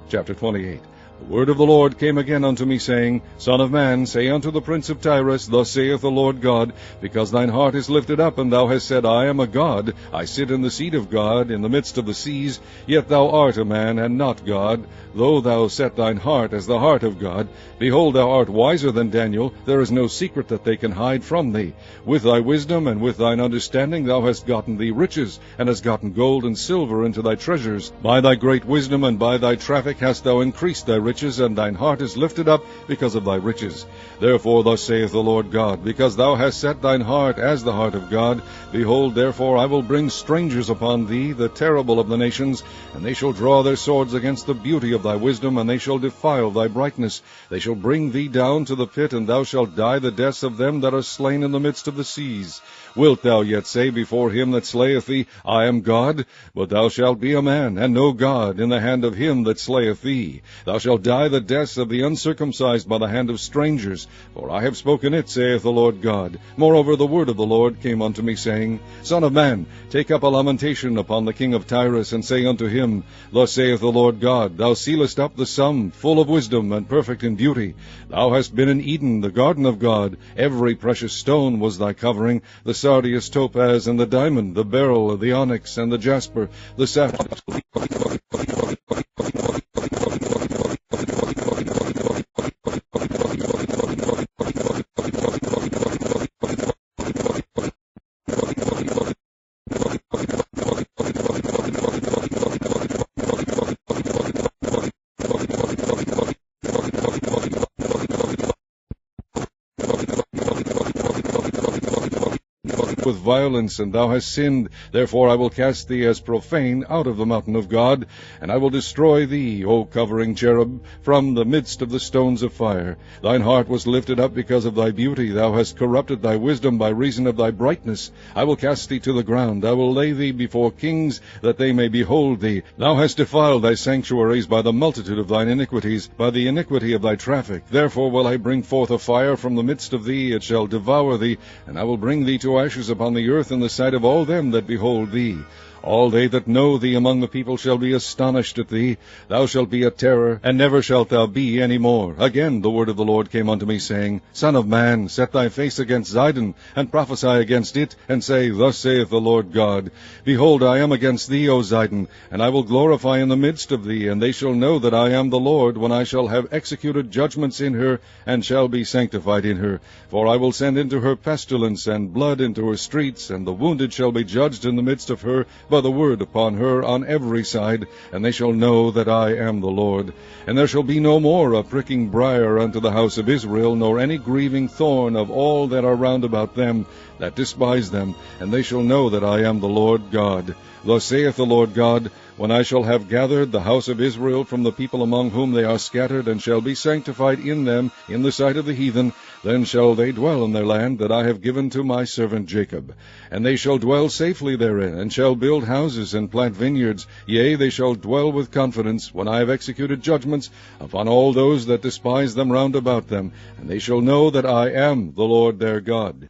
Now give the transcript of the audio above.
Chapter 28. The word of the Lord came again unto me, saying, Son of man, say unto the prince of Tyrus, Thus saith the Lord God, because thine heart is lifted up, and thou hast said, I am a god, I sit in the seat of God, in the midst of the seas, yet thou art a man, and not God, though thou set thine heart as the heart of God. Behold, thou art wiser than Daniel, there is no secret that they can hide from thee. With thy wisdom and with thine understanding thou hast gotten thee riches, and hast gotten gold and silver into thy treasures. By thy great wisdom and by thy traffic hast thou increased thy riches, and thine heart is lifted up because of thy riches. Therefore thus saith the Lord God, because thou hast set thine heart as the heart of God, behold, therefore I will bring strangers upon thee, the terrible of the nations, and they shall draw their swords against the beauty of thy wisdom, and they shall defile thy brightness. They shall bring thee down to the pit, and thou shalt die the deaths of them that are slain in the midst of the seas. Wilt thou yet say before him that slayeth thee, I am God? But thou shalt be a man, and no God, in the hand of him that slayeth thee. Thou shalt die the deaths of the uncircumcised by the hand of strangers, for I have spoken it, saith the Lord God. Moreover the word of the Lord came unto me, saying, Son of man, take up a lamentation upon the king of Tyrus, and say unto him, Thus saith the Lord God, Thou sealest up the sum, full of wisdom, and perfect in beauty. Thou hast been in Eden, the garden of God. Every precious stone was thy covering, the sardius, topaz, and the diamond, the beryl, the onyx, and the jasper, the sapphire. With violence, and thou hast sinned. Therefore I will cast thee as profane out of the mountain of God, and I will destroy thee, O covering cherub, from the midst of the stones of fire. Thine heart was lifted up because of thy beauty. Thou hast corrupted thy wisdom by reason of thy brightness. I will cast thee to the ground. I will lay thee before kings, that they may behold thee. Thou hast defiled thy sanctuaries by the multitude of thine iniquities, by the iniquity of thy traffic. Therefore will I bring forth a fire from the midst of thee. It shall devour thee, and I will bring thee to ashes upon the earth in the sight of all them that behold thee. All they that know thee among the people shall be astonished at thee. Thou shalt be a terror, and never shalt thou be any more. Again the word of the Lord came unto me, saying, Son of man, set thy face against Sidon, and prophesy against it, and say, Thus saith the Lord God, Behold, I am against thee, O Sidon, and I will glorify in the midst of thee, and they shall know that I am the Lord, when I shall have executed judgments in her, and shall be sanctified in her. For I will send into her pestilence, and blood into her streets, and the wounded shall be judged in the midst of her, by the word upon her on every side, and they shall know that I am the Lord. And there shall be no more a pricking brier unto the house of Israel, nor any grieving thorn of all that are round about them that despise them, and they shall know that I am the Lord God. Thus saith the Lord God, When I shall have gathered the house of Israel from the people among whom they are scattered, and shall be sanctified in them in the sight of the heathen, then shall they dwell in their land that I have given to my servant Jacob. And they shall dwell safely therein, and shall build houses and plant vineyards. Yea, they shall dwell with confidence, when I have executed judgments upon all those that despise them round about them. And they shall know that I am the Lord their God.